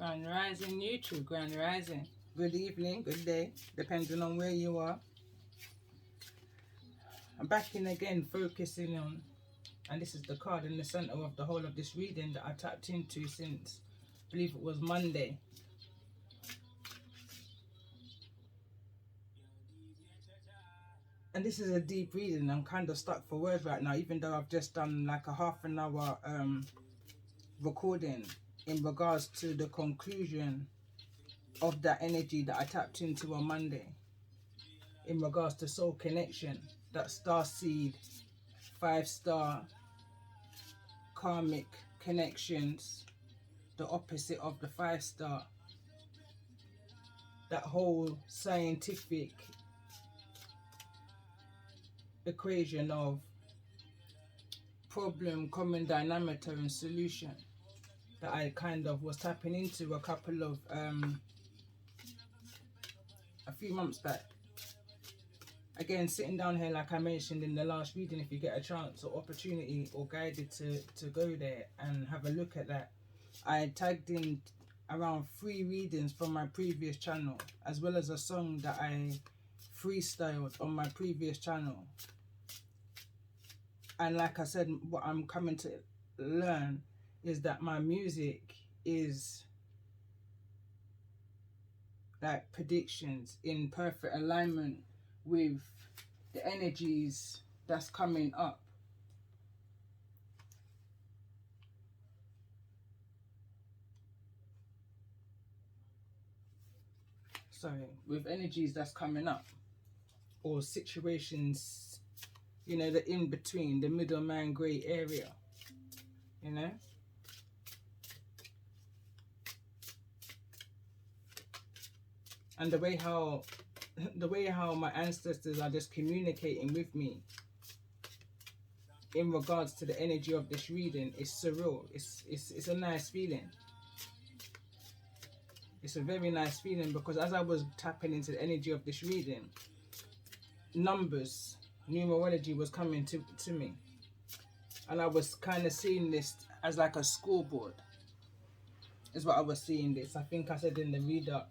Grand Rising, YouTube, Grand Rising. Good evening, good day, depending on where you are. I'm back in again, focusing on, and this is the card in the center of the whole of this reading that I tapped into since, I believe it was Monday. And this is a deep reading. I'm kind of stuck for words right now, even though I've just done like a half an hour recording in regards to the conclusion of that energy that I tapped into on Monday in regards to soul connection, that star seed, 5-star karmic connections, the opposite of the 5-star, that whole scientific equation of problem, common denominator and solution that I kind of was tapping into a couple of a few months back. Again, sitting down here like I mentioned in the last reading, if you get a chance or opportunity or guided to go there and have a look at that, I tagged in around 3 readings from my previous channel, as well as a song that I freestyled on my previous channel. And like I said, what I'm coming to learn is that my music is like predictions in perfect alignment with the energies that's coming up. Sorry, with energies that's coming up, or situations, you know, the in between, the middleman grey area, you know. And the way how my ancestors are just communicating with me in regards to the energy of this reading is surreal. It's a nice feeling. It's a very nice feeling, because as I was tapping into the energy of this reading, numbers, numerology was coming to me. And I was kind of seeing this as like a scoreboard, is what I was seeing this. I think I said in the read up,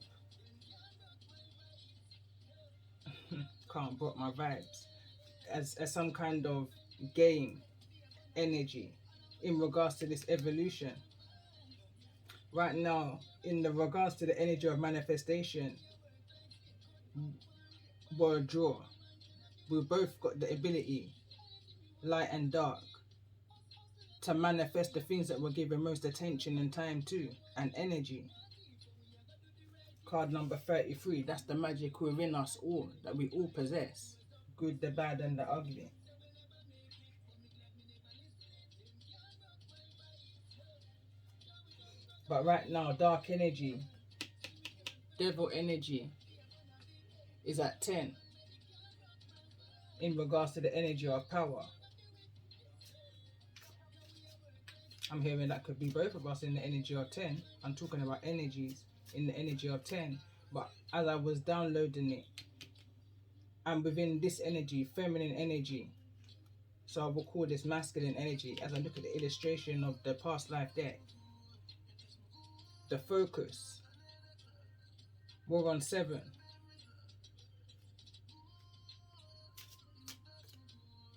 can't brought my vibes, as some kind of game energy in regards to this evolution. Right now, in the regards to the energy of manifestation, we're a draw. We've both got the ability, light and dark, to manifest the things that we're giving most attention and time to, and energy. Card number 33, that's the magic within us all, that we all possess. Good, the bad and the ugly. But right now, dark energy, devil energy, is at 10 in regards to the energy of power. I'm hearing that could be both of us in the energy of 10. I'm talking about energies in the energy of 10. But as I was downloading it, and within this energy, feminine energy, so I will call this masculine energy, as I look at the illustration of the past life deck, the focus, we're on 7.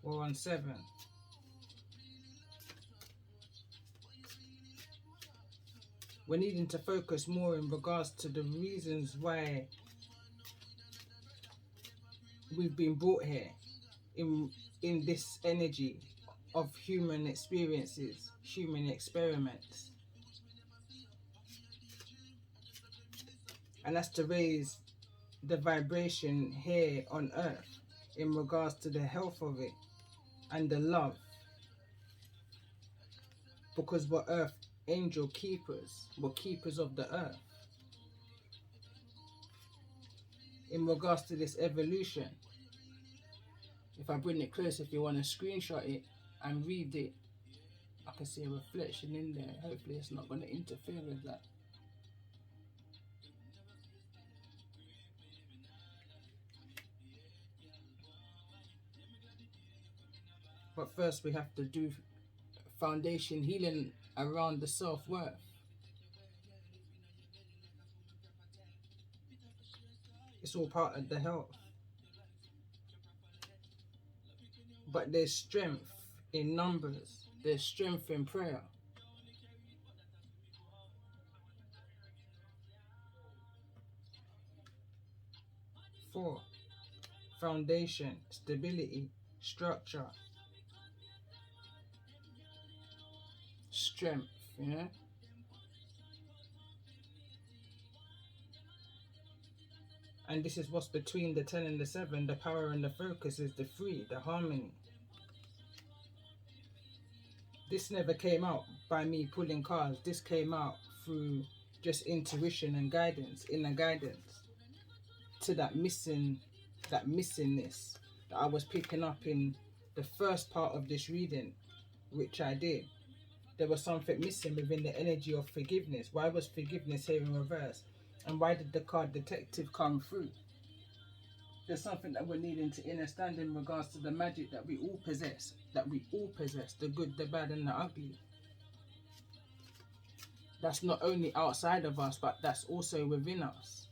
We're on 7. We're needing to focus more in regards to the reasons why we've been brought here in this energy of human experiences, human experiments. And that's to raise the vibration here on earth in regards to the health of it and the love. Because we're earth angel keepers, we're keepers of the earth. In regards to this evolution, if I bring it close, if you want to screenshot it and read it, I can see a reflection in there. Hopefully it's not going to interfere with that. But first we have to do foundation healing around the self-worth. It's all part of the health. But there's strength in numbers. There's strength in prayer. Four, foundation, stability, structure, strength, you know? And this is what's between the 10 and the 7. The power and the focus is the 3, the harmony. This never came out by me pulling cards. This came out through just intuition and guidance, inner guidance, to that missingness that I was picking up in the first part of this reading, which I did. There was something missing within the energy of forgiveness. Why was forgiveness here in reverse? And why did the card detective come through? There's something that we're needing to understand in regards to the magic that we all possess. The good, the bad, and the ugly. That's not only outside of us, but that's also within us.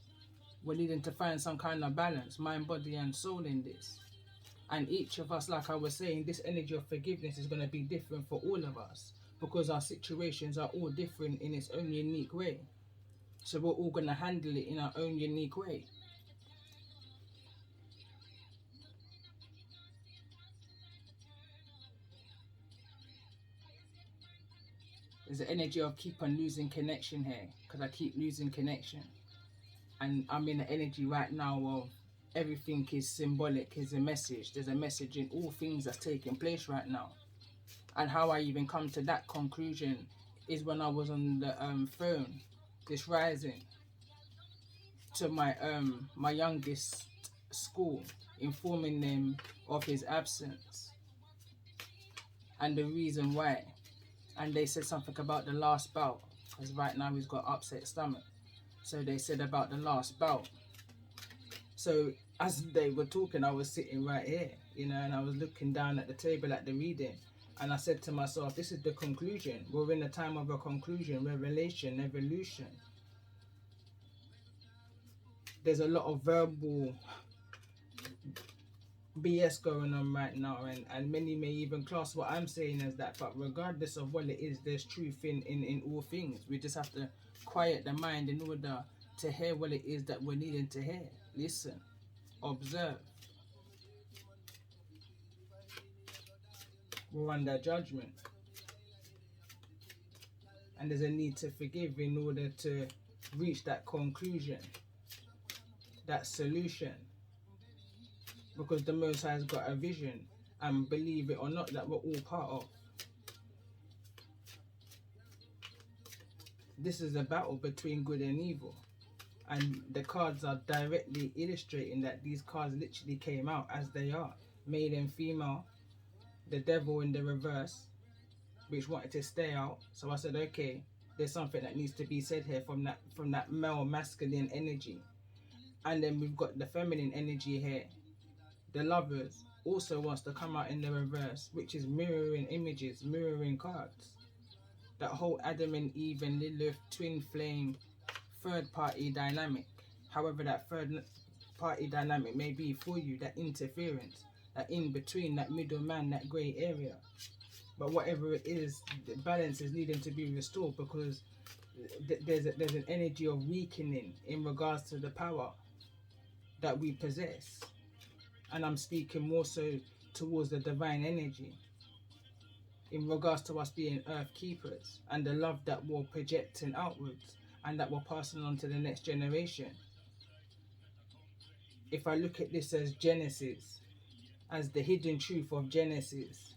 We're needing to find some kind of balance, mind, body, and soul in this. And each of us, like I was saying, this energy of forgiveness is going to be different for all of us, because our situations are all different in its own unique way. So we're all going to handle it in our own unique way. There's the energy of keep on losing connection here, because I keep losing connection. And I'm in the energy right now of everything is symbolic, is a message. There's a message in all things that's taking place right now. And how I even come to that conclusion is when I was on the phone this rising to my youngest school, informing them of his absence and the reason why. And they said something about the last bout, because right now he's got upset stomach. So they said about the last bout. So as they were talking, I was sitting right here, you know, and I was looking down at the table at the reading. And I said to myself, this is the conclusion. We're in a time of a conclusion, revelation, evolution. There's a lot of verbal BS going on right now, and many may even class what I'm saying as that. But regardless of what it is, there's truth in all things. We just have to quiet the mind in order to hear what it is that we're needing to hear. Listen, observe. We're under judgment. And there's a need to forgive in order to reach that conclusion, that solution. Because the Most High has got a vision, and believe it or not, that we're all part of. This is a battle between good and evil. And the cards are directly illustrating that these cards literally came out as they are. Male and female, the devil in the reverse, which wanted to stay out. So I said, okay, there's something that needs to be said here from that male masculine energy. And then we've got the feminine energy here. The lovers also wants to come out in the reverse, which is mirroring images, mirroring cards. That whole Adam and Eve and Lilith twin flame third party dynamic. However that third party dynamic may be for you, that interference, that in between, that middleman, that grey area. But whatever it is, the balance is needing to be restored, because there's an energy of weakening in regards to the power that we possess. And I'm speaking more so towards the divine energy in regards to us being earth keepers and the love that we're projecting outwards and that we're passing on to the next generation. If I look at this as Genesis, as the hidden truth of Genesis,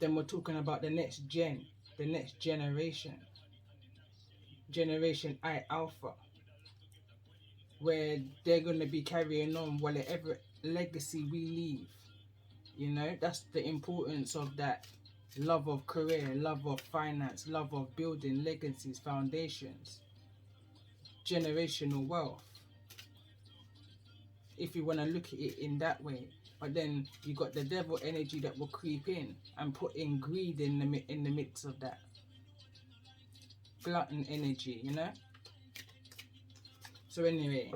then we're talking about the next gen, the next generation, Generation I Alpha, where they're going to be carrying on whatever legacy we leave. You know, that's the importance of that love of career, love of finance, love of building legacies, foundations, generational wealth, if you want to look at it in that way. But then you got the devil energy that will creep in and put in greed in the midst of that. Glutton energy, you know. So anyway,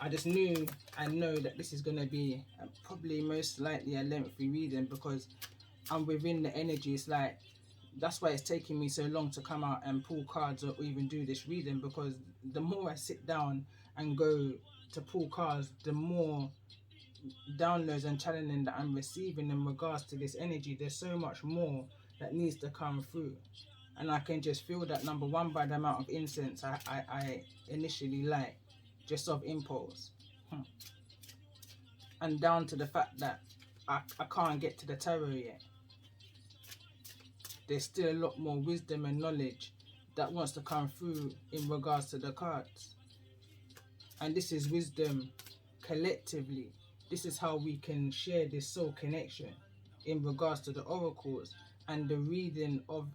I just knew and know that this is going to be probably most likely a lengthy reading, because I'm within the energy. It's like, that's why it's taking me so long to come out and pull cards or even do this reading, because the more I sit down and go to pull cards, the more downloads and channeling that I'm receiving in regards to this energy. There's so much more that needs to come through, and I can just feel that, number one, by the amount of incense I initially light, just off impulse, and down to the fact that I can't get to the tarot yet. There's still a lot more wisdom and knowledge that wants to come through in regards to the cards. And this is wisdom collectively. This is how we can share this soul connection in regards to the oracles and the reading of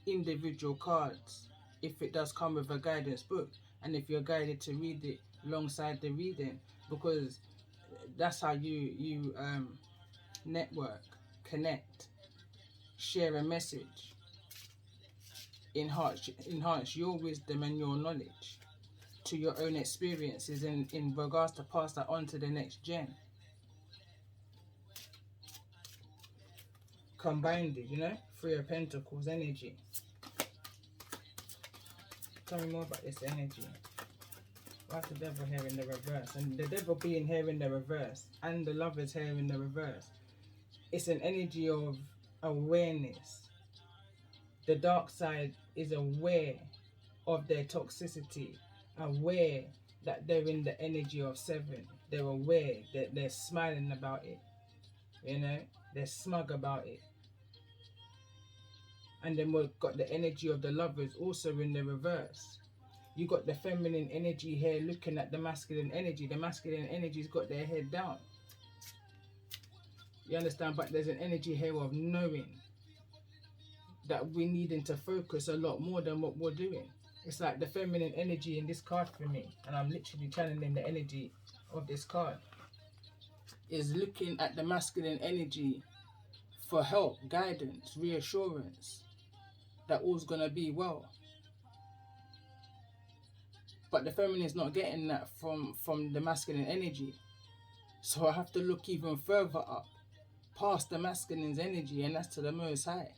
individual cards, if it does come with a guidance book, and if you're guided to read it alongside the reading, because that's how you network, connect, share a message, enhance your wisdom and your knowledge to your own experiences in regards to pass that on to the next gen. Combined it, you know, Three of Pentacles energy. Tell me more about this energy. Why's the devil here in the reverse? And the devil being here in the reverse, and the lovers here in the reverse. It's an energy of awareness. The dark side is aware of their toxicity, aware that they're in the energy of 7. They're aware that they're smiling about it. You know, they're smug about it. And then we've got the energy of the lovers also in the reverse. You got the feminine energy here looking at the masculine energy. The masculine energy's got their head down. You understand? But there's an energy here of knowing that we're needing to focus a lot more than what we're doing. It's like the feminine energy in this card for me, and I'm literally channeling the energy of this card, is looking at the masculine energy for help, guidance, reassurance that all's gonna be well. But the feminine is not getting that from the masculine energy. So I have to look even further up, past the masculine's energy, and that's to the Most High.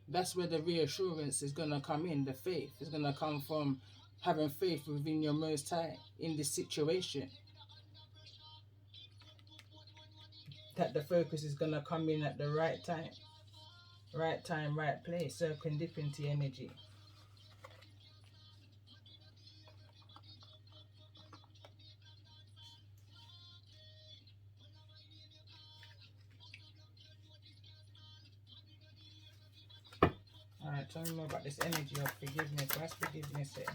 That's where the reassurance is going to come in. The faith is going to come from having faith within your Most High in this situation. That the focus is going to come in at the right time. Right time, right place. Serendipity energy. Alright, tell me more about this energy of forgiveness. Why's forgiveness here?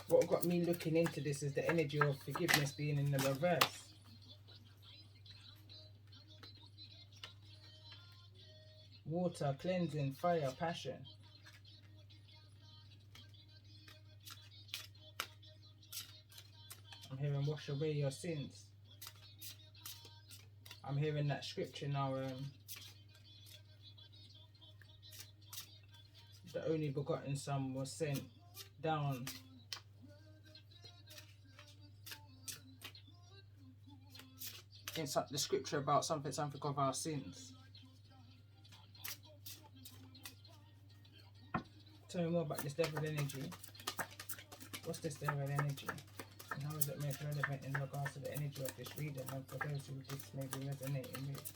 What got me looking into this is the energy of forgiveness being in the reverse. Water, cleansing, fire, passion. I'm hearing wash away your sins. I'm hearing that scripture now. The only begotten Son was sent down in the scripture about something of our sins. Tell me more about this devil energy. What's this devil energy? And how is it made relevant in regards to the energy of this reading, and for those who this may be resonating with?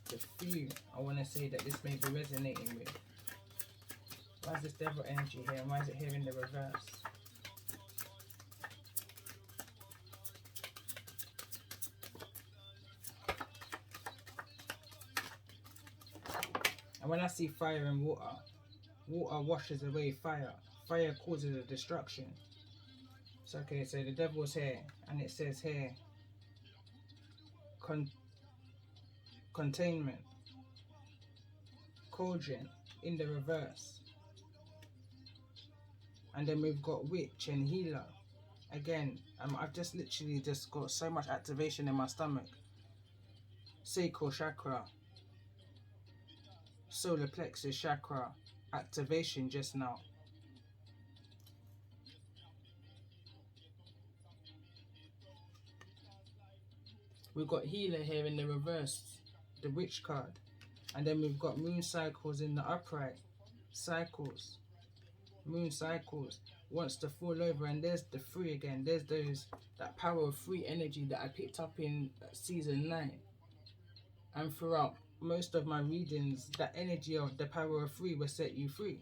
The few I want to say that this may be resonating with. Why is this devil energy here, and why is it here in the reverse? And when I see fire and water, water washes away fire. Fire causes a destruction. So okay, so the devil's here, and it says here, containment, cauldron in the reverse. And then we've got witch and healer. Again, I've just literally just got so much activation in my stomach. sacral chakra, solar plexus chakra activation just now. We've got healer here in the reverse, the witch card. And then we've got moon cycles in the upright. Cycles. Moon cycles. Wants to fall over, and there's the three again. There's that power of free energy that I picked up in season 9. And throughout most of my readings, that energy of the power of free will set you free.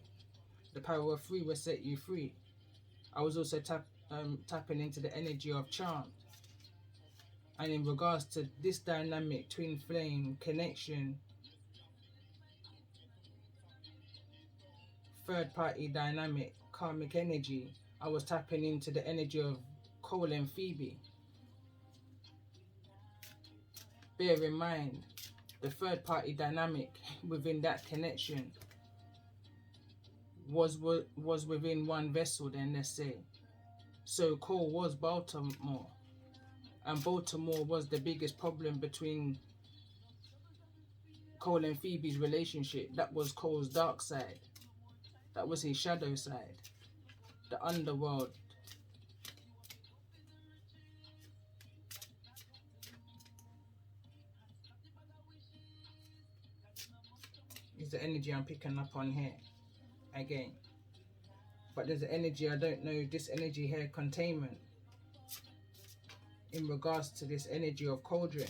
The power of free will set you free. I was also tapping into the energy of charm. And in regards to this dynamic twin flame connection, third party dynamic, karmic energy, I was tapping into the energy of Cole and Phoebe. Bear in mind, the third party dynamic within that connection was within one vessel then, let's say. So Cole was Baltimore, and Baltimore was the biggest problem between Cole and Phoebe's relationship. That was Cole's dark side. That was his shadow side. The underworld. Is the energy I'm picking up on here again. But there's an energy, I don't know, this energy here, containment, in regards to this energy of cauldron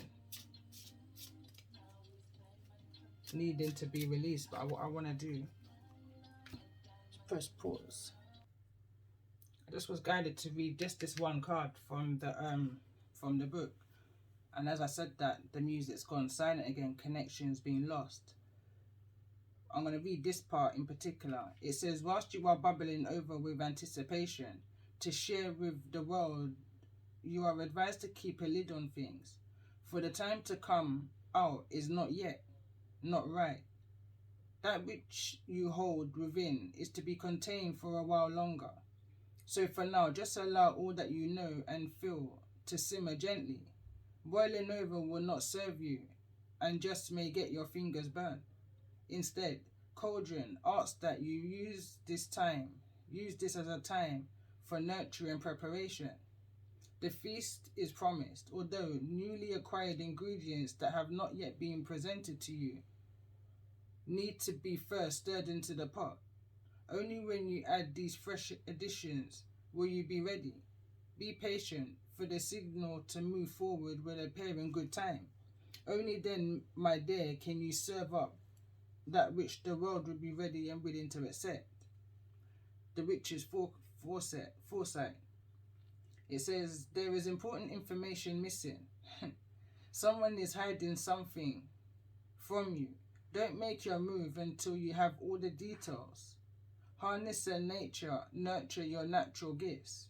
needing to be released. But what I want to do is press pause. I just was guided to read just this one card from the book, and as I said that, the music's gone silent again, connection's been lost. I'm going to read this part in particular. It says, whilst you are bubbling over with anticipation to share with the world, you are advised to keep a lid on things, for the time to come out is not yet, not right. That which you hold within is to be contained for a while longer. So for now, just allow all that you know and feel to simmer gently. Boiling over will not serve you and just may get your fingers burnt. Instead, cauldron asks that you use this as a time for nurture and preparation. The feast is promised, although newly acquired ingredients that have not yet been presented to you need to be first stirred into the pot. Only when you add these fresh additions will you be ready. Be patient, for the signal to move forward will appear in good time. Only then, my dear, can you serve up that which the world will be ready and willing to accept. The witch's foresight. It says, there is important information missing. Someone is hiding something from you. Don't make your move until you have all the details. Harness and nurture your natural gifts.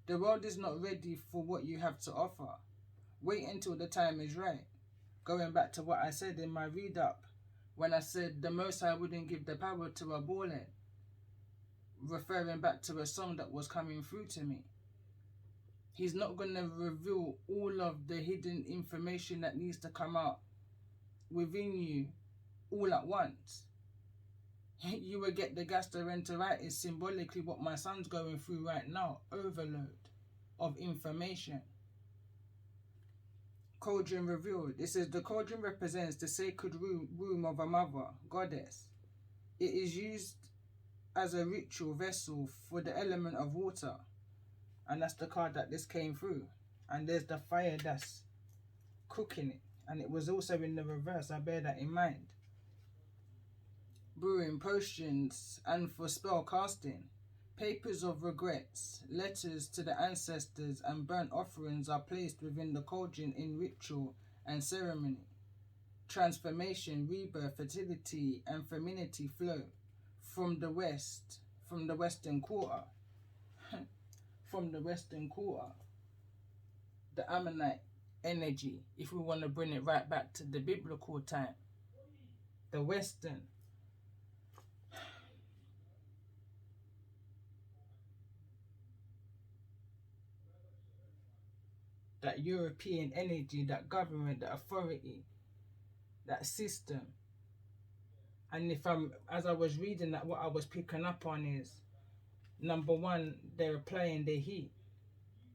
The world is not ready for what you have to offer. Wait until the time is right. Going back to what I said in my read up, when I said the Most High wouldn't give the power to a ball head, referring back to a song that was coming through to me. He's not going to reveal all of the hidden information that needs to come out within you all at once. You will get the gastroenteritis, symbolically what my son's going through right now, overload of information. Cauldron revealed. It says the cauldron represents the sacred womb of a mother, goddess. It is used as a ritual vessel for the element of water. And that's the card that this came through. And there's the fire that's cooking it. And it was also in the reverse, I bear that in mind. Brewing potions and for spell casting. Papers of regrets, letters to the ancestors and burnt offerings are placed within the cauldron in ritual and ceremony. Transformation, rebirth, fertility and femininity flow from the western quarter. From the western quarter. The Amorite energy, if we want to bring it right back to the biblical time. The western. That European energy, that government, that authority, that system. And as I was reading that, what I was picking up on is, number one, they're applying the heat,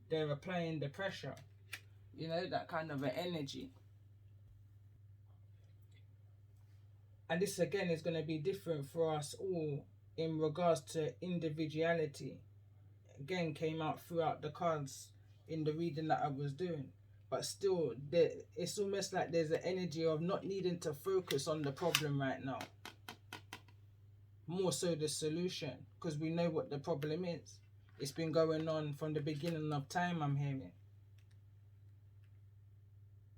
they're applying the pressure, that kind of an energy. And this again is going to be different for us all in regards to individuality. Again, came out throughout the cards in the reading that I was doing. But still, it's almost like there's an energy of not needing to focus on the problem right now. More so the solution, because we know what the problem is. It's been going on from the beginning of time, I'm hearing.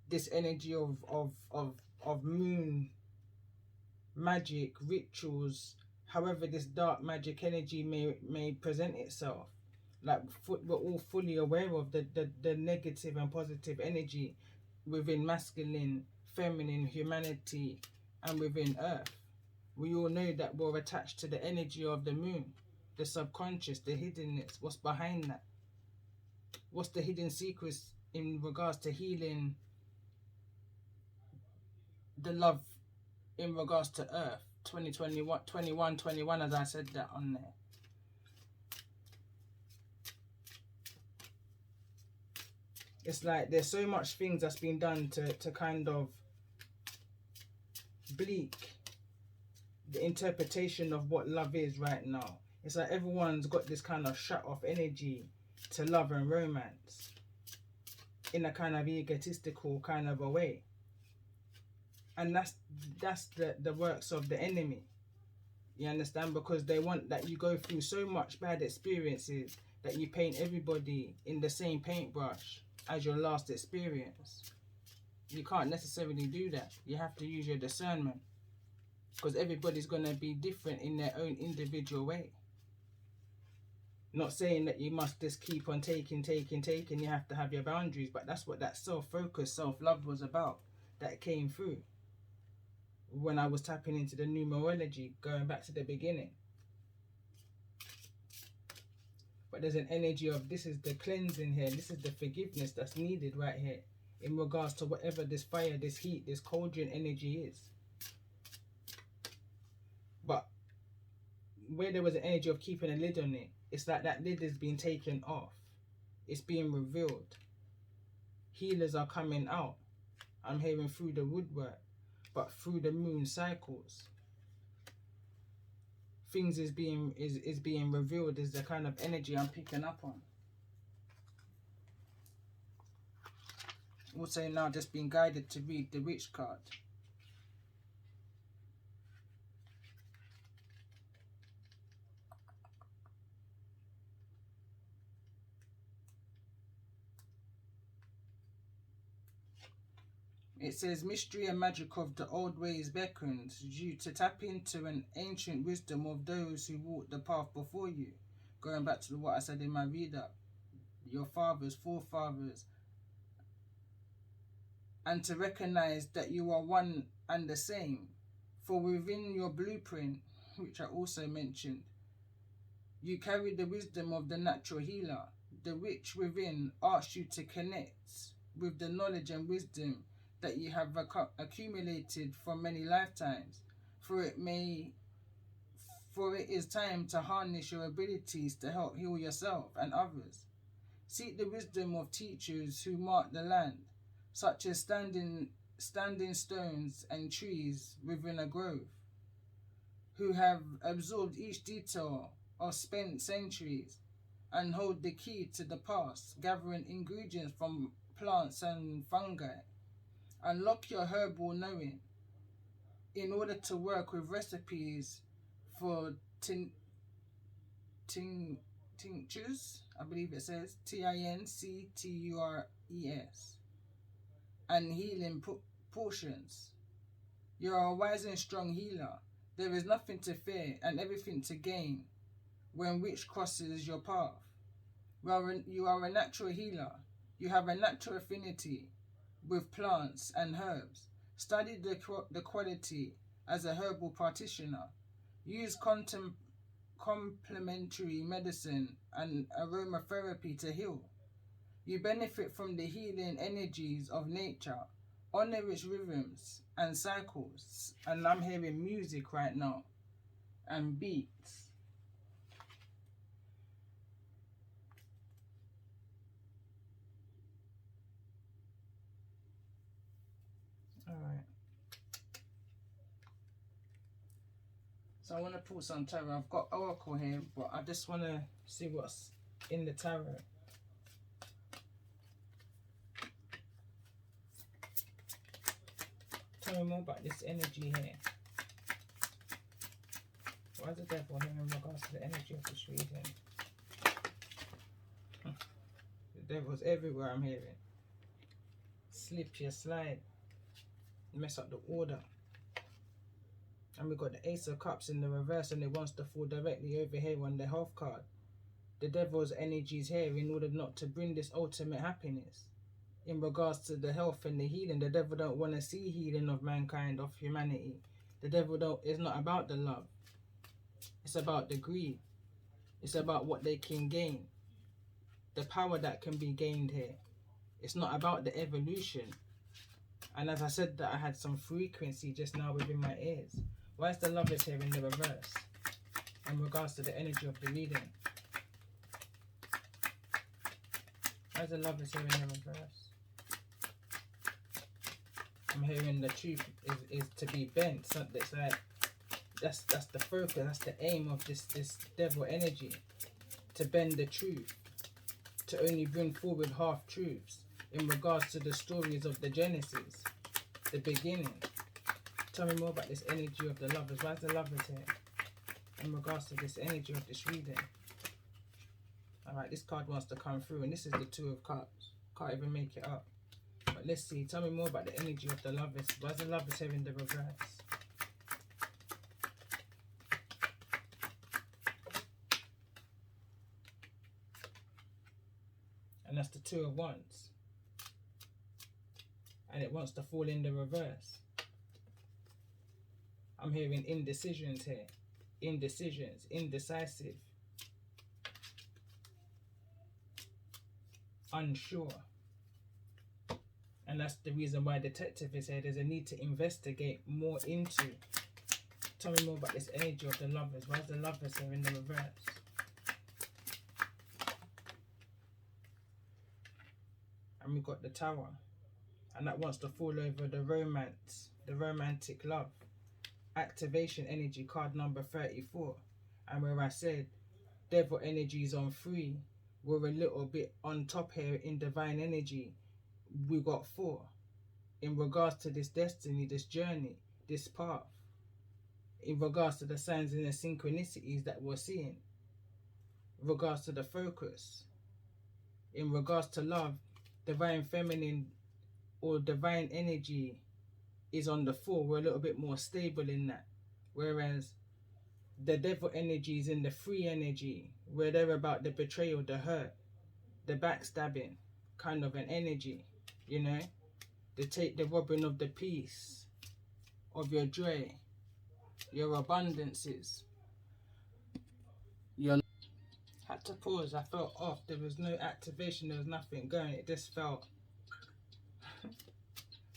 This energy of moon magic, rituals, however this dark magic energy may present itself. Like, we're all fully aware of the negative and positive energy within masculine, feminine, humanity, and within earth. We all know that we're attached to the energy of the moon, the subconscious, the hiddenness. What's behind that? What's the hidden secrets in regards to healing the love in regards to earth? 21, as I said that on there. It's like there's so much things that's been done to kind of bleak the interpretation of what love is right now. It's like everyone's got this kind of shut off energy to love and romance in a kind of egotistical kind of a way. And that's the works of the enemy. You understand? Because they want that you go through so much bad experiences that you paint everybody in the same paintbrush as your last experience. You can't necessarily do that. You have to use your discernment, because everybody's going to be different in their own individual way. Not saying that you must just keep on taking. You have to have your boundaries, but that's what that self-focus, self-love was about. That came through when I was tapping into the numerology, going back to the beginning. But there's an energy of, this is the cleansing here, this is the forgiveness that's needed right here in regards to whatever this fire, this heat, this cauldron energy is. But where there was an energy of keeping a lid on it, it's like that lid is being taken off. It's being revealed. Healers are coming out. I'm hearing through the woodwork, but through the moon cycles. Things is being revealed, is the kind of energy I'm picking up on. Also now just being guided to read the Witch card. It says, mystery and magic of the old ways beckons you to tap into an ancient wisdom of those who walked the path before you. Going back to what I said in my read-up, your fathers, forefathers, and to recognize that you are one and the same. For within your blueprint, which I also mentioned, you carry the wisdom of the natural healer. The witch within asks you to connect with the knowledge and wisdom that you have accumulated from many lifetimes, for it is time to harness your abilities to help heal yourself and others. Seek the wisdom of teachers who mark the land, such as standing stones and trees within a grove, who have absorbed each detail of spent centuries and hold the key to the past, gathering ingredients from plants and fungi. Unlock your herbal knowing in order to work with recipes for tinctures, I believe it says tinctures, and healing portions. You are a wise and strong healer. There is nothing to fear and everything to gain when which crosses your path. You are a natural healer. You have a natural affinity with plants and herbs. Study the quality as a herbal practitioner. Use complementary medicine and aromatherapy to heal. You benefit from the healing energies of nature, on its rhythms and cycles, and I'm hearing music right now and beats. Alright. So I want to pull some tarot. I've got Oracle here, but I just want to see what's in the tarot. Tell me more about this energy here. Why is the devil here in regards to the energy of this reading? The devil's everywhere, I'm hearing. Slip your slide. Mess up the order. And we've got the Ace of Cups in the reverse, and it wants to fall directly over here on the health card. The devil's energy is here in order not to bring this ultimate happiness. In regards to the health and the healing, the devil don't want to see healing of mankind, of humanity. The devil it's not about the love. It's about the greed. It's about what they can gain. The power that can be gained here. It's not about the evolution. And as I said that I had some frequency just now within my ears. Why is the Lovers here in the reverse? In regards to the energy of the reading. Why is the Lovers here in the reverse? I'm hearing the truth is to be bent. So it's like that's the focus, that's the aim of this devil energy. To bend the truth. To only bring forward half truths in regards to the stories of the Genesis, the beginning. Tell me more about this energy of the Lovers. Why is the Lovers here? In regards to this energy of this reading. Alright, this card wants to come through, and this is the Two of Cups. Can't even make it up. But let's see. Tell me more about the energy of the Lovers. Why is the Lovers here in the reverse? And that's the Two of Wands. And it wants to fall in the reverse. I'm hearing indecisions here. Indecisions. Indecisive. Unsure. And that's the reason why detective is here. There's a need to investigate more into. Tell me more about this energy of the Lovers. Why is the Lovers here in the reverse? And we've got the Tower. And that wants to fall over the romance. The romantic love. Activation energy, card number 34. And where I said devil energy is on 3, we're a little bit on top here in divine energy. We got 4. In regards to this destiny, this journey, this path. In regards to the signs and the synchronicities that we're seeing. In regards to the focus. In regards to love, divine feminine or divine energy is on the 4. We're a little bit more stable in that. Whereas the devil energy is in the 3 energy, where they're about the betrayal, the hurt, the backstabbing kind of an energy, you know. They take the robbing of the peace, of your joy, your abundances. Your had to pause. I felt off. There was no activation. There was nothing going. It just felt.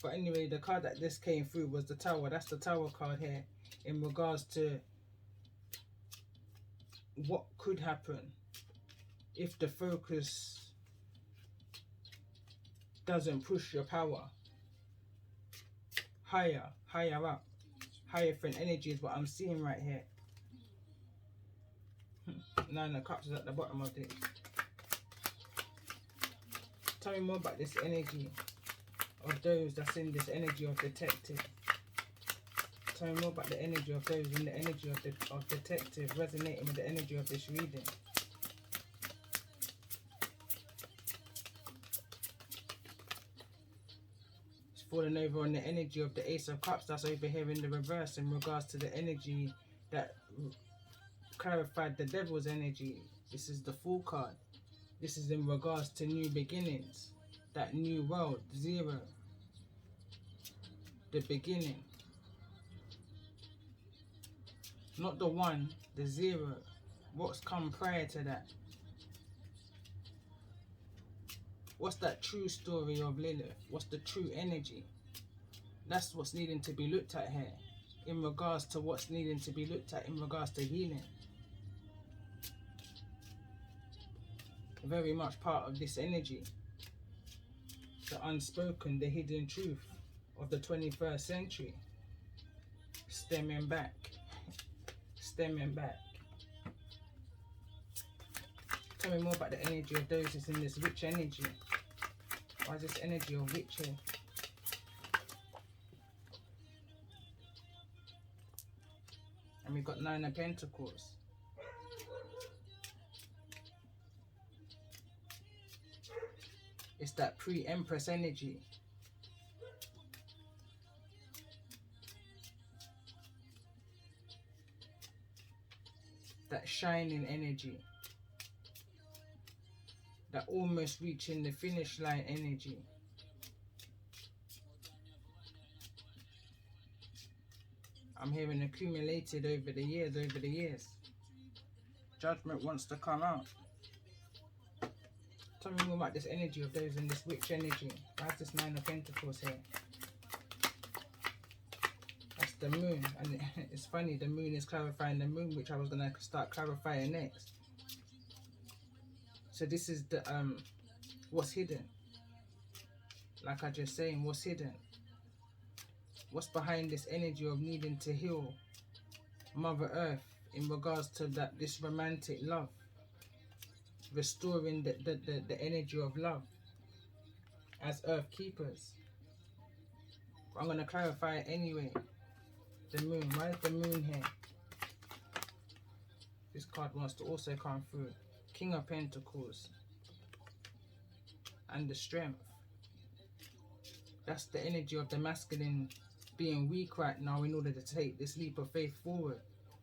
But anyway, the card that this came through was the Tower. That's the Tower card here in regards to what could happen if the focus doesn't push your power higher up. Hierophant energy is what I'm seeing right here. Nine of Cups is at the bottom of this. Tell me more about this energy of those that's in this energy of detective. Tell me more about the energy of those in the energy of detective, resonating with the energy of this reading. It's falling over on the energy of the Ace of Cups that's over here in the reverse in regards to the energy that clarified the devil's energy. This is the Fool card. This is in regards to new beginnings. That new world, 0. The beginning. Not the 1, the 0. What's come prior to that? What's that true story of Lilith? What's the true energy? That's what's needing to be looked at here, in regards to what's needing to be looked at in regards to healing. Very much part of this energy, the unspoken, the hidden truth of the 21st century, stemming back, stemming back. Tell me more about the energy of those that's in this witch energy. Why is this energy of witch here? And we've got 9 of Pentacles. It's that pre-Empress energy. That shining energy. That almost reaching the finish line energy. I'm hearing accumulated over the years. Judgment wants to come out. Tell me more about this energy of those in this witch energy. Why is this 9 of Pentacles here? That's the moon. And it's funny, the moon is clarifying the moon, which I was going to start clarifying next. So this is the what's hidden. Like I just saying, what's hidden? What's behind this energy of needing to heal Mother Earth in regards to this romantic love? Restoring the energy of love as Earth keepers. I'm going to clarify it anyway. The moon. Why is the moon here? This card wants to also come through. King of Pentacles. And the strength. That's the energy of the masculine being weak right now in order to take this leap of faith forward,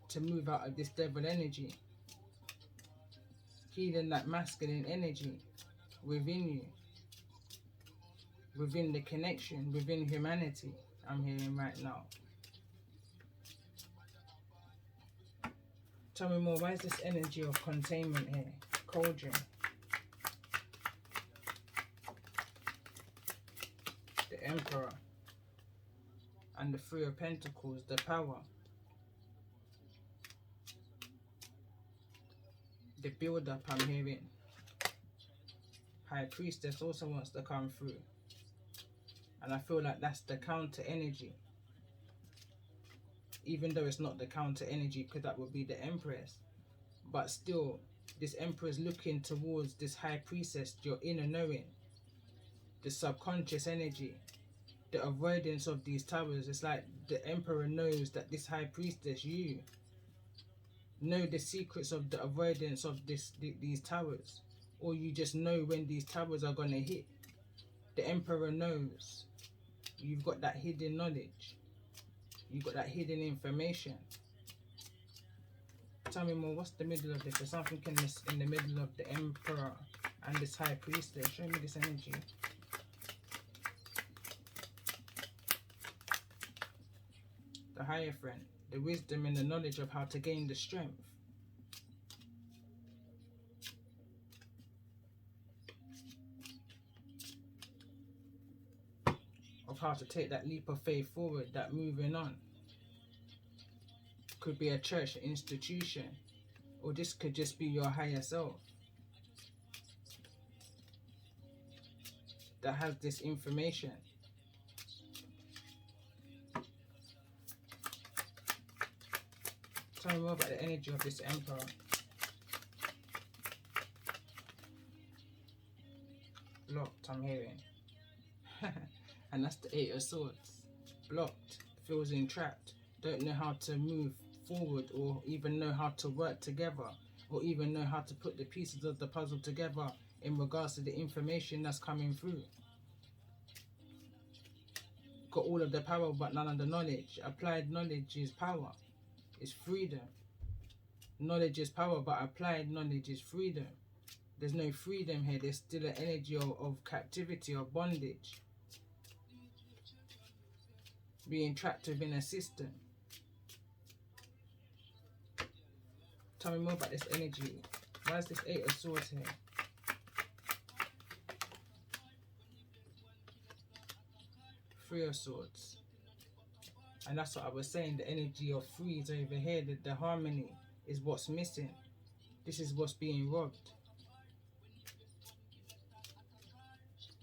to move out of this devil energy. Healing that masculine energy within you, within the connection, within humanity, I'm hearing right now. Tell me more, why is this energy of containment here? Cauldron. The Emperor. And the 3 of Pentacles, the power. The build-up I'm hearing. High Priestess also wants to come through. And I feel like that's the counter energy. Even though it's not the counter energy, because that would be the Empress. But still, this Emperor is looking towards this High Priestess, your inner knowing. The subconscious energy. The avoidance of these towers. It's like the Emperor knows that this High Priestess, you, know the secrets of the avoidance of these towers. Or you just know when these towers are going to hit. The Emperor knows. You've got that hidden knowledge. You've got that hidden information. Tell me more, what's the middle of this? There's something in the middle of the Emperor and this High Priestess. Show me this energy. The Hierophant, the wisdom and the knowledge of how to gain the strength. Of how to take that leap of faith forward, that moving on. Could be a church institution, or this could just be your higher self that has this information. Tell me more about the energy of this Emperor. Blocked, I'm hearing. And that's the 8 of Swords. Blocked, feels entrapped, don't know how to move forward, or even know how to work together, or even know how to put the pieces of the puzzle together in regards to the information that's coming through. Got all of the power but none of the knowledge. Applied knowledge is power. It's freedom. Knowledge is power, but applied knowledge is freedom. There's no freedom here. There's still an energy of captivity, or bondage. Being trapped within a system. Tell me more about this energy. Why is this 8 of Swords here? Three of Swords. And that's what I was saying, the energy of freeze over here, the harmony is what's missing. This is what's being robbed.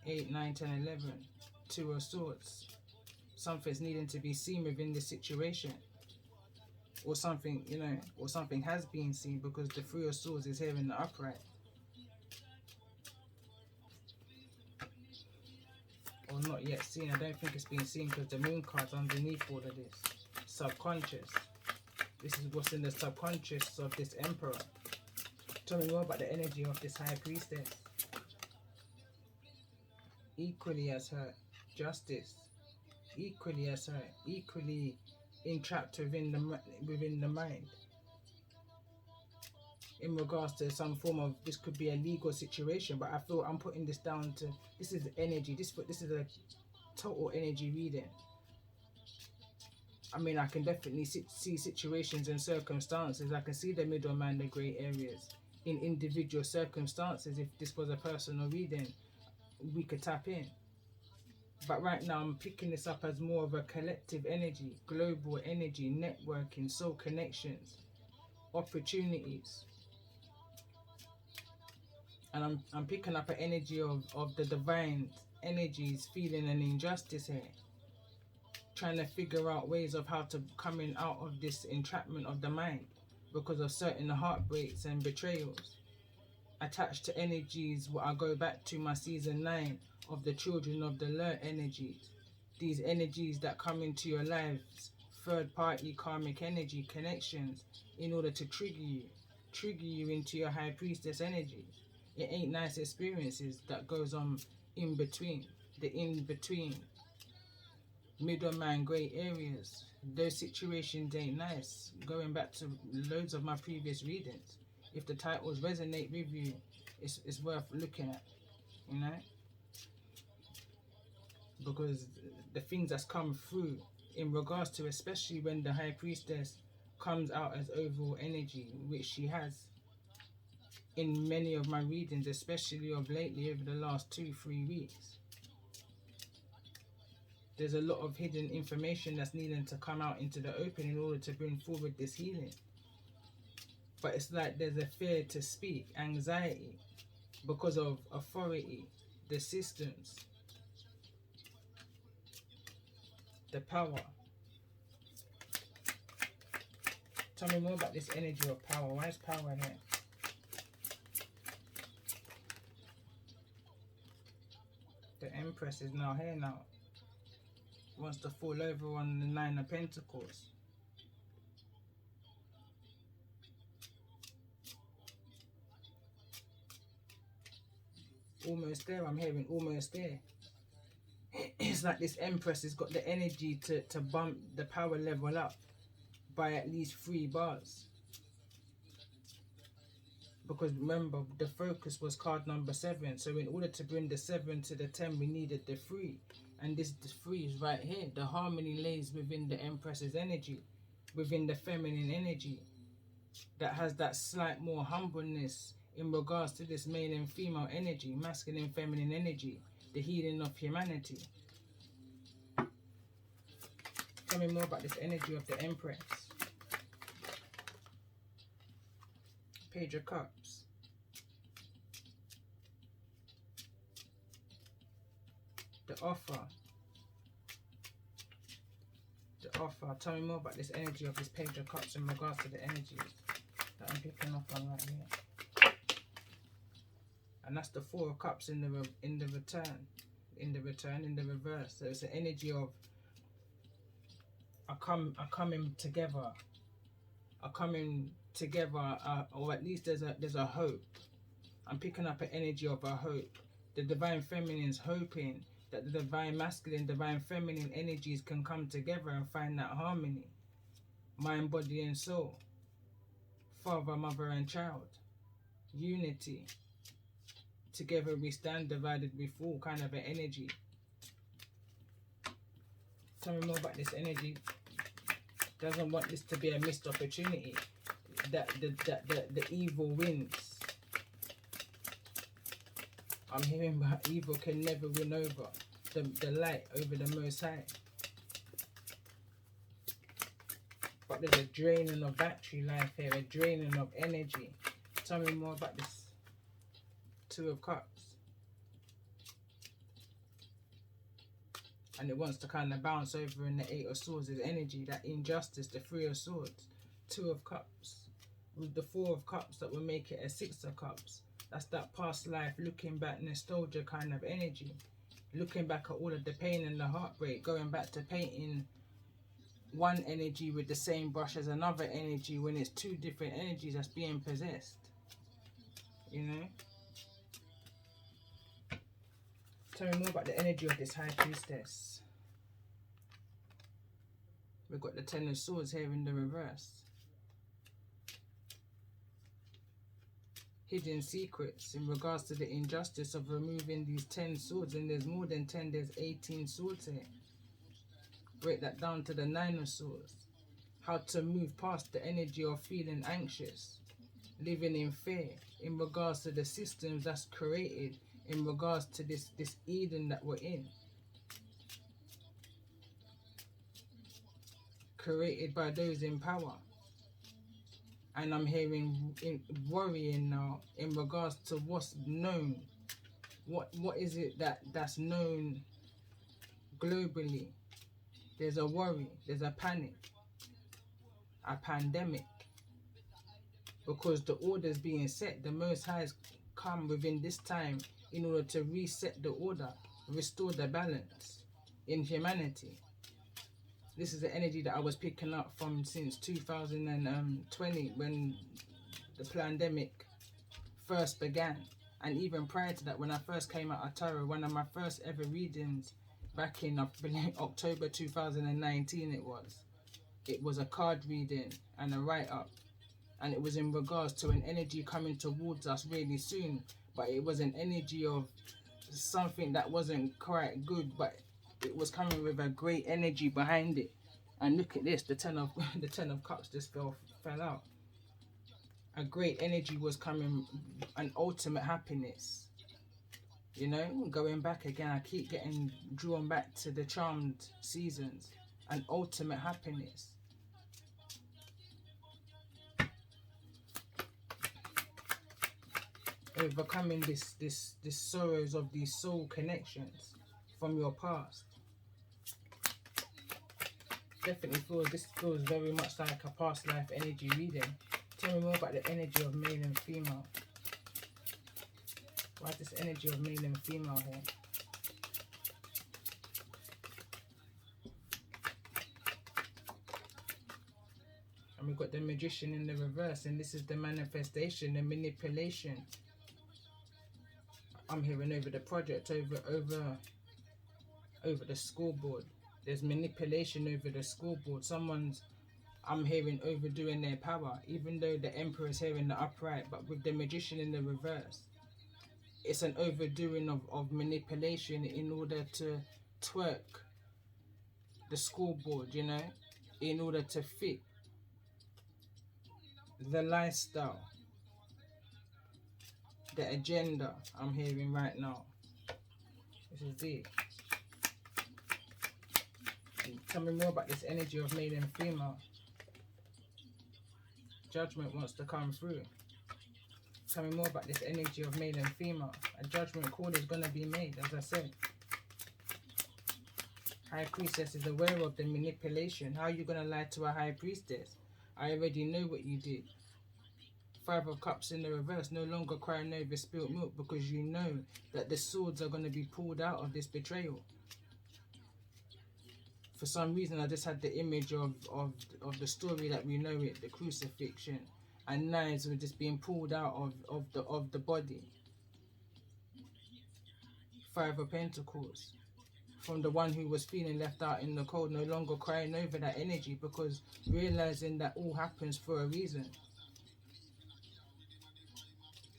8, 9, 10, 11. Two of Swords. Something's needing to be seen within this situation. Or something, you know, or something has been seen, because the Three of Swords is here in the upright. Or not yet seen. I don't think it's been seen because the Moon card's underneath all of this. Subconscious. This is what's in the subconscious of this Emperor. Tell me more about the energy of this High Priestess. Equally as her, Justice. Equally as her, equally entrapped within the mind. In regards to some form of, this could be a legal situation, but I feel I'm putting this down to, this is energy. This is a total energy reading. I mean, I can definitely see situations and circumstances. I can see the middleman, the grey areas in individual circumstances. If this was a personal reading, we could tap in. But right now I'm picking this up as more of a collective energy, global energy, networking, soul connections, opportunities. And I'm picking up an energy of the divine energies, feeling an injustice here. Trying to figure out ways of how to coming out of this entrapment of the mind because of certain heartbreaks and betrayals. Attached to energies, what I go back to my season 9 of the Children of the Alert energies. These energies that come into your lives, third party karmic energy connections, in order to trigger you into your High Priestess energy. It ain't nice experiences that goes on in between, the in-between, middleman, grey areas. Those situations ain't nice. Going back to loads of my previous readings. If the titles resonate with you, it's worth looking at, you know? Because the things that's come through in regards to, especially when the High Priestess comes out as overall energy, which she has in many of my readings, especially of lately over the last 2-3 weeks. There's a lot of hidden information that's needing to come out into the open in order to bring forward this healing. But it's like there's a fear to speak, anxiety, because of authority, the systems, the power. Tell me more about this energy of power. Why is power here? The Empress is now here now. Wants to fall over on the 9 of Pentacles. Almost there, I'm hearing almost there. It's like this Empress has got the energy to bump the power level up by at least 3 bars. Because remember, the focus was card number 7. So in order to bring the 7 to the 10, we needed the 3. And this 3 is right here. The harmony lays within the Empress's energy, within the feminine energy, that has that slight more humbleness in regards to this male and female energy, masculine, feminine energy, the healing of humanity. Tell me more about this energy of the Empress. Page of Cups. The offer. The offer. Tell me more about this energy of this Page of Cups in regards to the energies that I'm picking up on right here. And that's the 4 of Cups in the return. In the reverse. So it's an energy of are coming together. Are coming together, or at least there's a hope. I'm picking up an energy of a hope. The divine feminine's hoping that the divine masculine, divine feminine energies can come together and find that harmony. Mind, body and soul. Father, mother and child. Unity. Together we stand, divided we fall, kind of an energy. Tell me more about this energy. Doesn't want this to be a missed opportunity. That the evil wins. I'm hearing about evil can never win over the light, over the Most High. But there's a draining of battery life here, a draining of energy. Tell me more about this Two of Cups. And it wants to kind of bounce over in the Eight of Swords. There's energy, that injustice, the Three of Swords, Two of Cups. With the Four of Cups that will make it a Six of Cups. That's that past life, looking back, nostalgia kind of energy. Looking back at all of the pain and the heartbreak, going back to painting one energy with the same brush as another energy when it's two different energies that's being possessed. You know? Tell me more about the energy of this High Priestess. We've got the Ten of Swords here in the reverse. Hidden secrets in regards to the injustice of removing these 10 swords. And there's more than 10, there's 18 swords here. Break that down to the Nine of Swords. How to move past the energy of feeling anxious, living in fear, in regards to the systems that's created, in regards to this Eden that we're in. Created by those in power. And I'm hearing worrying now in regards to what's known. What is it that's known globally? There's a worry, there's a panic, a pandemic. Because the order's being set, the Most High's come within this time in order to reset the order, restore the balance in humanity. This is the energy that I was picking up from since 2020 when the pandemic first began. And even prior to that, when I first came out of tarot, one of my first ever readings back in October 2019 it was a card reading and a write-up. And it was in regards to an energy coming towards us really soon. But it was an energy of something that wasn't quite good, but it was coming with a great energy behind it. And look at this, the Ten of Cups just fell out. A great energy was coming, an ultimate happiness. You know, going back again, I keep getting drawn back to the charmed seasons. An ultimate happiness. Overcoming this sorrows of these soul connections from your past. Definitely this feels very much like a past life energy reading. Tell me more about the energy of male and female. Why is this energy of male and female here? And we've got the Magician in the reverse, and this is the manifestation, the manipulation. I'm hearing over the project, over the scoreboard. There's manipulation over the scoreboard. I'm hearing overdoing their power, even though the Emperor is here in the upright, but with the Magician in the reverse. It's an overdoing of manipulation in order to twerk the scoreboard, you know, in order to fit the lifestyle, the agenda I'm hearing right now. This is deep. Tell me more about this energy of male and female. Judgment wants to come through. Tell me more about this energy of male and female. A judgment call is going to be made, as I said. High Priestess is aware of the manipulation. How are you going to lie to a High Priestess? I already know what you did. Five of Cups in the reverse. No longer crying over spilt milk, because you know that the swords are going to be pulled out of this betrayal. For some reason, I just had the image of the story that we know it, the crucifixion, and knives were just being pulled out of the body. Five of Pentacles. From the one who was feeling left out in the cold, no longer crying over that energy, because realizing that all happens for a reason.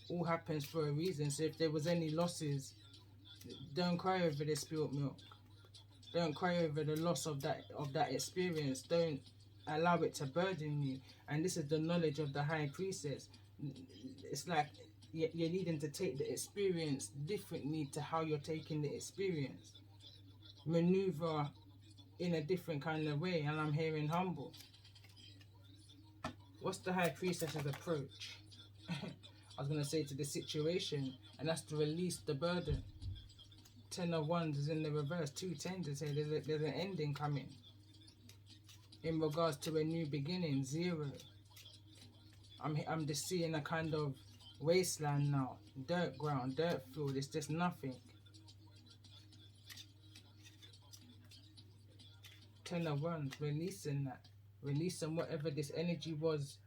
All happens for a reason. So if there was any losses, don't cry over the spilt milk. Don't cry over the loss of that experience. Don't allow it to burden you. And this is the knowledge of the High Priestess. It's like you're needing to take the experience differently to how you're taking the experience. Maneuver in a different kind of way. And I'm hearing humble. What's the High Priestess's approach? I was going to say to the situation, and that's to release the burden. 10 of Wands is in the reverse. 2 tens is here. There's an ending coming. In regards to a new beginning, 0. I'm just seeing a kind of wasteland now. Dirt ground, dirt field. It's just nothing. 10 of Wands, releasing that. Releasing whatever this energy was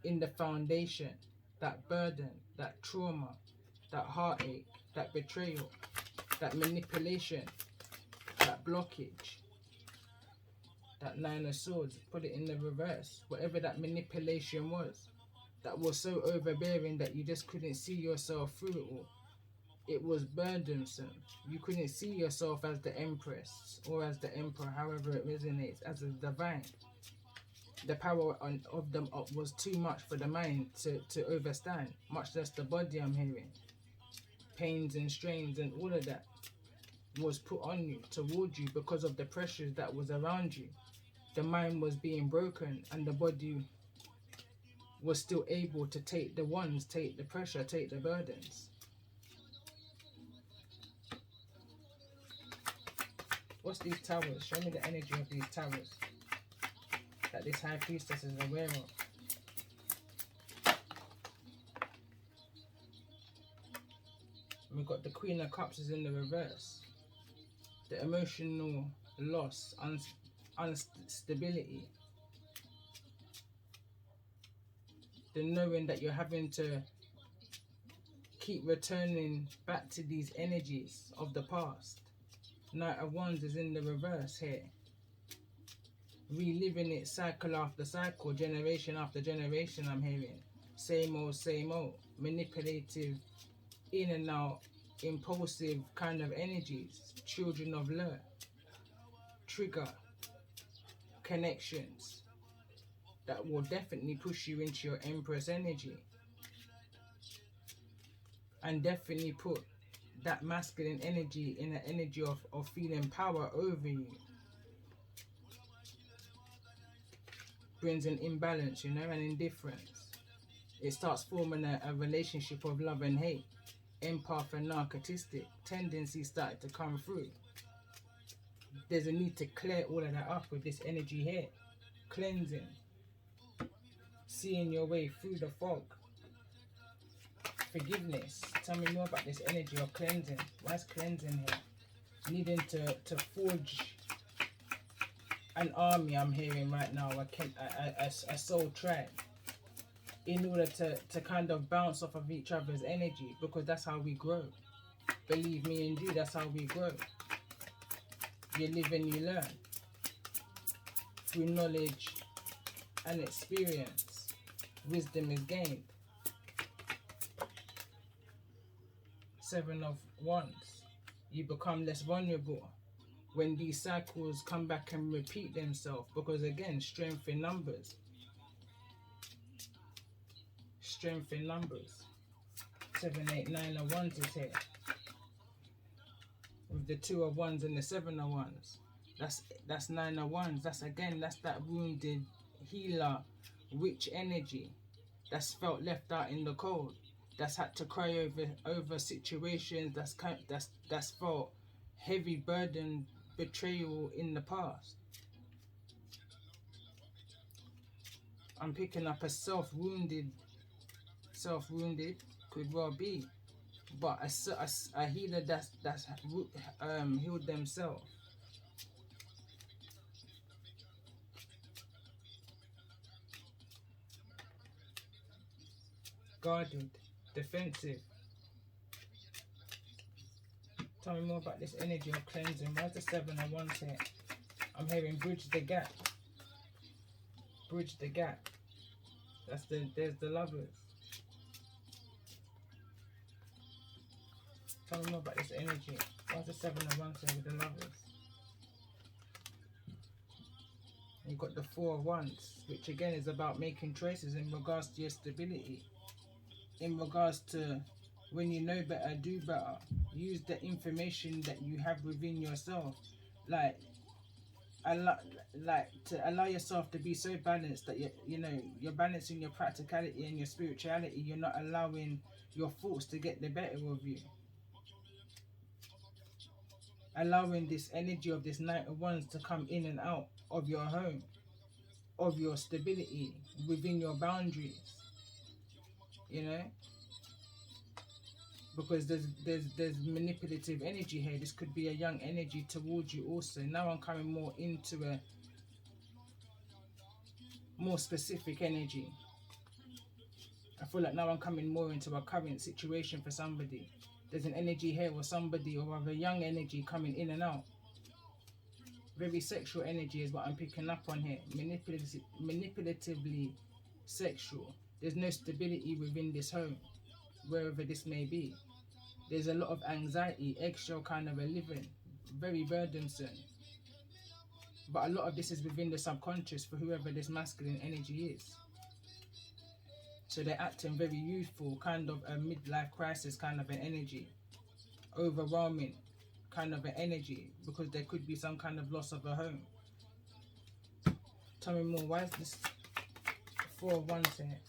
in the foundation. That burden, that trauma, that heartache, that betrayal, that manipulation, that blockage, that 9 of Swords, put it in the reverse. Whatever that manipulation was, that was so overbearing that you just couldn't see yourself through it all. It was burdensome. You couldn't see yourself as the Empress or as the Emperor, however it resonates, as a divine. The power of them was too much for the mind to overstand, much less the body. I'm hearing pains and strains and all of that was put on you, toward you, because of the pressures that was around you. The mind was being broken and the body was still able to take the ones, take the pressure, take the burdens. What's these towers? Show me the energy of these towers that this High Priestess is aware of. We've got the Queen of Cups is in the reverse. The emotional loss, instability. The knowing that you're having to keep returning back to these energies of the past. Knight of Wands is in the reverse here. Reliving it cycle after cycle, generation after generation, I'm hearing. Same old, manipulative, in and out, impulsive kind of energies. Children of lure, trigger, connections that will definitely push you into your Empress energy. And definitely put that masculine energy in an energy of feeling power over you. Brings an imbalance, you know, an indifference. It starts forming a relationship of love and hate. Empath and narcissistic tendencies started to come through. There's a need to clear all of that up with this energy here. Cleansing. Seeing your way through the fog. Forgiveness. Tell me more about this energy of cleansing. Why's cleansing here? Needing to forge an army, I'm hearing right now, a soul tribe, in order to kind of bounce off of each other's energy, because that's how we grow. Believe me and you, that's how we grow. You live and you learn through knowledge and experience. Wisdom is gained. 7 of Wands. You become less vulnerable when these cycles come back and repeat themselves, because again, strength in numbers. Strength in numbers. 7, 8, 9 of Wands is here. With the 2 of Wands and the 7 of Wands. That's 9 of Wands. That's that wounded healer, witch energy that's felt left out in the cold. That's had to cry over situations. That's felt heavy burden, betrayal in the past. I'm picking up a self-wounded, could well be, but a healer that's healed themselves. Guarded, defensive. Tell me more about this energy of cleansing. Where's the 7 of Wands here? I'm hearing bridge the gap. Bridge the gap. There's the lovers. Tell me more about this energy. Where's the 7 of Wands here with the lovers? You've got the 4 of Wands, which again is about making choices in regards to your stability. In regards to when you know better, do better. Use the information that you have within yourself. Like, allow, like, to allow yourself to be so balanced that you're balancing your practicality and your spirituality. You're not allowing your thoughts to get the better of you. Allowing this energy of this Knight of Wands to come in and out of your home, of your stability, within your boundaries, because there's manipulative energy here. This could be a young energy towards you also. Now I'm coming more into a more specific energy. I feel like now I'm coming more into a current situation for somebody. There's an energy here or somebody, or of a young energy coming in and out. Very sexual energy is what I'm picking up on here. Manipulatively sexual. There's no stability within this home, wherever this may be. There's a lot of anxiety, eggshell kind of a living, very burdensome. But a lot of this is within the subconscious for whoever this masculine energy is. So they're acting very youthful, kind of a midlife crisis kind of an energy. Overwhelming kind of an energy, because there could be some kind of loss of a home. Tell me more, why is this 4 of Wands here?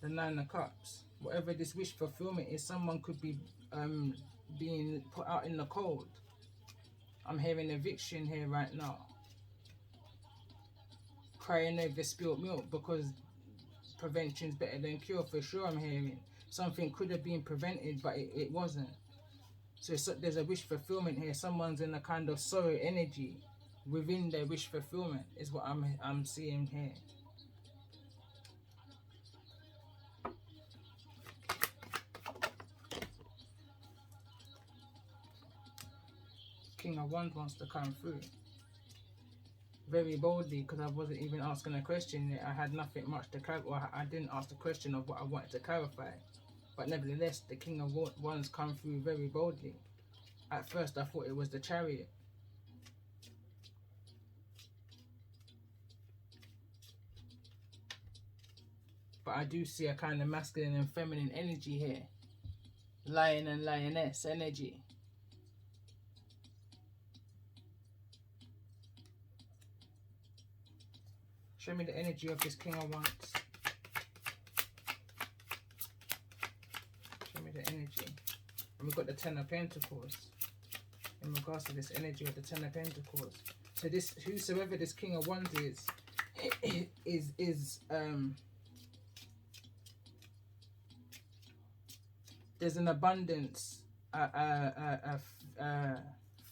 The 9 of Cups. Whatever this wish fulfillment is, someone could be being put out in the cold. I'm hearing eviction here right now. Crying over spilt milk, because prevention's better than cure, for sure. I'm hearing something could have been prevented, but it wasn't. So there's a wish fulfillment here. Someone's in a kind of sorrow energy within their wish fulfillment is what I'm seeing here. King of Wands wants to come through very boldly, because I wasn't even asking a question yet. I had nothing much to clarify, or I didn't ask the question of what I wanted to clarify. But nevertheless, the King of Wands come through very boldly. At first I thought it was the Chariot. But I do see a kind of masculine and feminine energy here. Lion and lioness energy. Show me the energy of this King of Wands. Show me the energy. And we've got the 10 of Pentacles. In regards to this energy of the 10 of Pentacles. So this, whosoever this King of Wands is there's an abundance,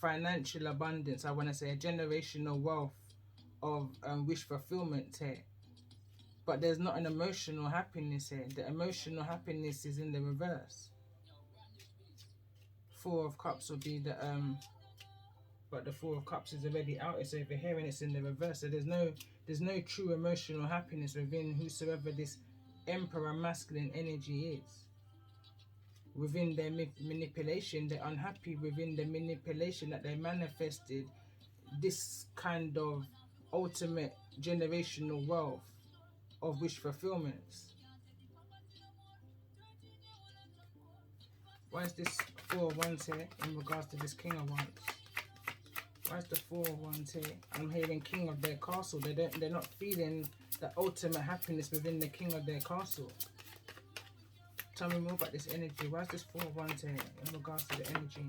financial abundance, I want to say a generational wealth of wish fulfillment here. But there's not an emotional happiness here. The emotional happiness is in the reverse. 4 of Cups will be the but the 4 of Cups is already out. It's over here and it's in the reverse. So there's no true emotional happiness within whosoever this Emperor masculine energy is. Within their manipulation, they're unhappy within the manipulation that they manifested this kind of ultimate generational wealth of wish fulfillments. Why is this 4 of Wands here in regards to this King of Wands? Why is the 4 of Wands here? I'm hearing King of their castle. They're not feeling the ultimate happiness within the King of their castle. Tell me more about this energy. Why is this 4 of Wands here in regards to the energy?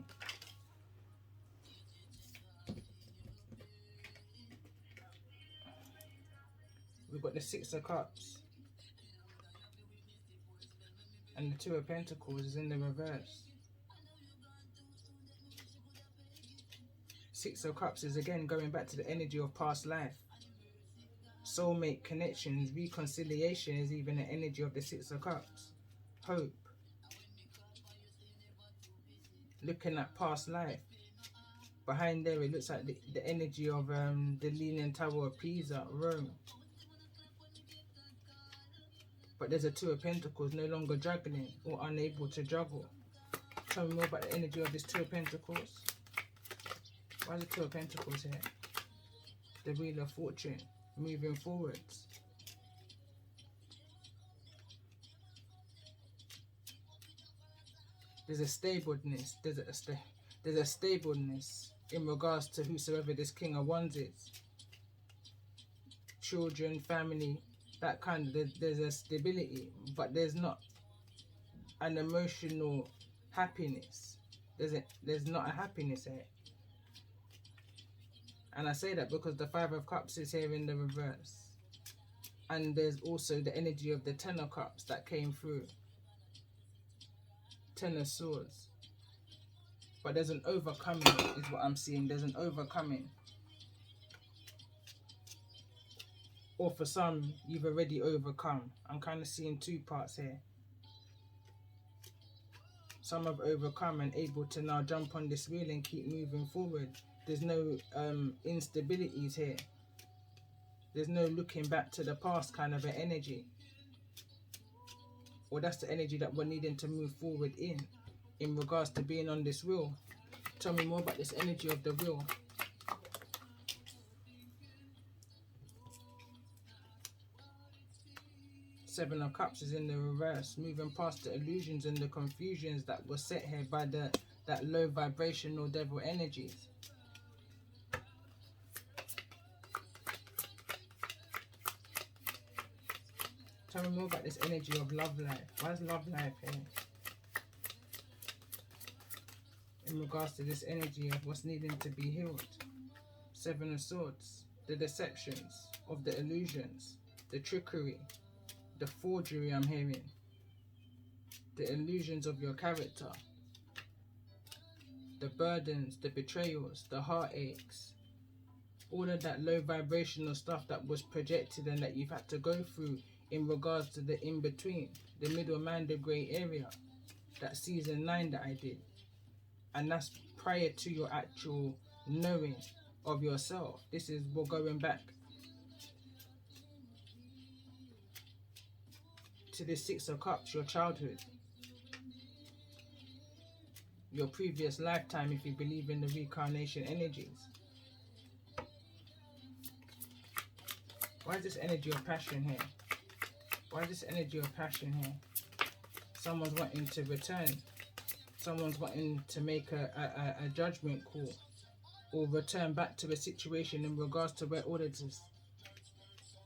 We've got the 6 of Cups. And the 2 of Pentacles is in the reverse. 6 of Cups is again going back to the energy of past life. Soulmate connections, reconciliation is even the energy of the 6 of Cups. Hope. Looking at past life. Behind there it looks like the energy of the Leaning Tower of Pisa, Rome. But there's a 2 of Pentacles, no longer juggling or unable to juggle. Tell me more about the energy of this 2 of Pentacles. Why is the 2 of Pentacles here? The Wheel of Fortune, moving forwards. There's a stableness. There's a stableness in regards to whosoever this King of Wands is. Children, family, that kind of, there's a stability, but there's not an emotional happiness. There's not a happiness here. And I say that because the Five of Cups is here in the reverse. And there's also the energy of the Ten of Cups that came through. Ten of Swords. But there's an overcoming, is what I'm seeing. There's an overcoming. Or for some, you've already overcome. I'm kind of seeing two parts here. Some have overcome and able to now jump on this wheel and keep moving forward. There's no instabilities here. There's no looking back to the past kind of an energy. Or that's the energy that we're needing to move forward in regards to being on this wheel. Tell me more about this energy of the wheel. Seven of Cups is in the reverse, moving past the illusions and the confusions that were set here by that low vibrational devil energies. Tell me more about this energy of love life. Why is love life here? In regards to this energy of what's needing to be healed. Seven of Swords, the deceptions of the illusions, the trickery, the forgery I'm hearing, the illusions of your character, the burdens, the betrayals, the heartaches, all of that low vibrational stuff that was projected and that you've had to go through in regards to the in-between, the middle man, the grey area, that season 9 that I did. And that's prior to your actual knowing of yourself. This is, we're going back to the Six of Cups, your childhood, your previous lifetime, if you believe in the reincarnation energies. Why is this energy of passion here? Why is this energy of passion here? Someone's wanting to return. Someone's wanting to make a judgment call or return back to a situation in regards to where all of this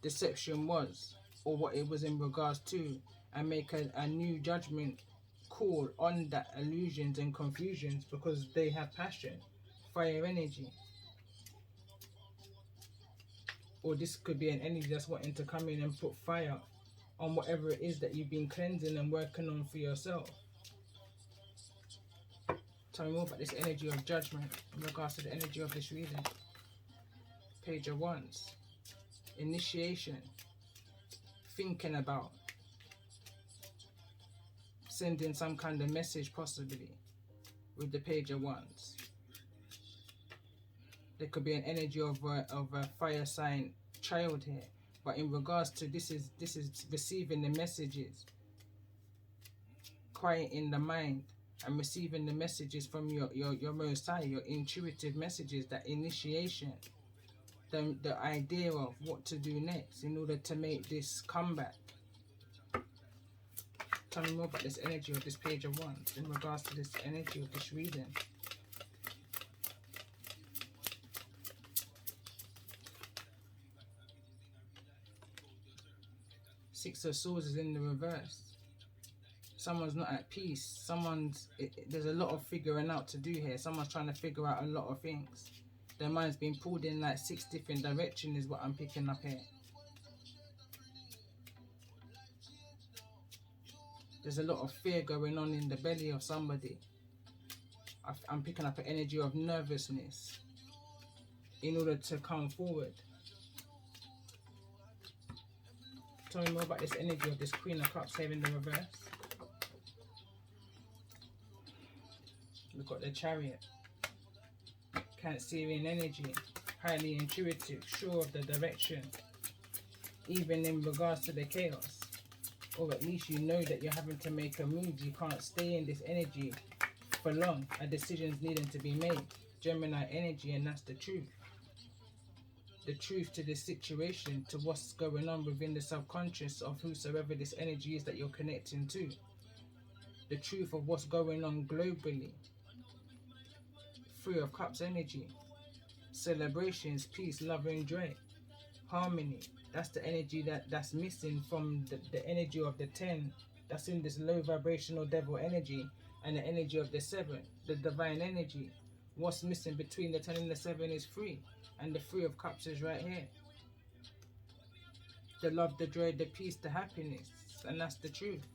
deception was, or what it was in regards to, and make a new judgment call on that illusions and confusions, because they have passion, fire energy. Or this could be an energy that's wanting to come in and put fire on whatever it is that you've been cleansing and working on for yourself. Tell me more about this energy of judgment in regards to the energy of this reading. Page of Wands, initiation, thinking about, sending some kind of message possibly with the Page of Wands. There could be an energy of a fire sign child here, but in regards to this is receiving the messages, quieting the mind and receiving the messages from your most high, your intuitive messages, that initiation, the idea of what to do next in order to make this comeback. Tell me more about this energy of this Page of Wands in regards to this energy of this reading. Six of Swords is in the reverse. Someone's not at peace. There's a lot of figuring out to do here. Someone's trying to figure out a lot of things. Their mind's been pulled in like 6 different directions is what I'm picking up here. There's a lot of fear going on in the belly of somebody. I'm picking up an energy of nervousness in order to come forward. Tell me more about this energy of this Queen of Cups here in the reverse. We've got the Chariot. Cancerian energy, highly intuitive, sure of the direction, even in regards to the chaos. Or at least you know that you're having to make a move. You can't stay in this energy for long. A decision's needing to be made. Gemini energy, and that's the truth. The truth to this situation, to what's going on within the subconscious of whosoever this energy is that you're connecting to. The truth of what's going on globally Three of Cups energy. Celebrations, peace, love and joy. Harmony. That's the energy that's missing from the energy of the 10. That's in this low vibrational devil energy. And the energy of the 7, the divine energy. What's missing between the 10 and the 7 is 3. And the 3 of Cups is right here. The love, the joy, the peace, the happiness. And that's the truth.